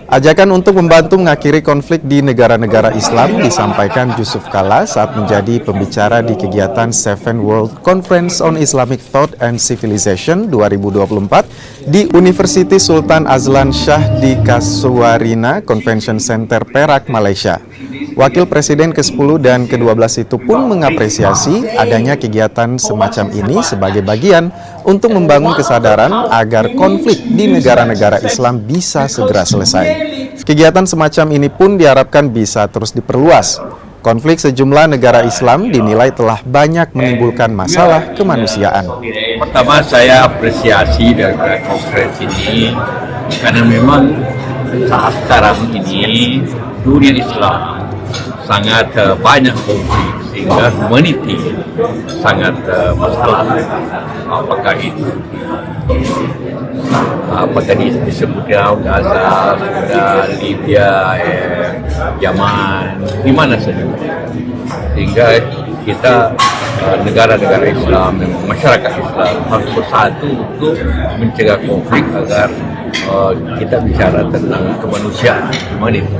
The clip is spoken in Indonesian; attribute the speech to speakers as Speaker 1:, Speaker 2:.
Speaker 1: Ajakan untuk membantu mengakhiri konflik di negara-negara Islam disampaikan Yusuf Kala saat menjadi pembicara di kegiatan Seven World Conference on Islamic Thought and Civilization 2024 di University Sultan Azlan Shah di Casuarina Convention Center, Perak, Malaysia. Wakil Presiden ke-10 dan ke-12 itu pun mengapresiasi adanya kegiatan semacam ini sebagai bagian untuk membangun kesadaran agar konflik di negara-negara Islam bisa segera selesai. Kegiatan semacam ini pun diharapkan bisa terus diperluas. Konflik sejumlah negara Islam dinilai telah banyak menimbulkan masalah kemanusiaan.
Speaker 2: Pertama, saya apresiasi dari konferensi ini karena memang saat sekarang ini dunia Islam sangat banyak konflik sehingga humanity sangat masalah. Apakah itu disebutnya Gaza, sudah Libya, Yaman, di mana saja. Sehingga kita negara-negara Islam, masyarakat Islam harus bersatu untuk mencegah konflik agar kita bicara tentang kemanusiaan, humanity.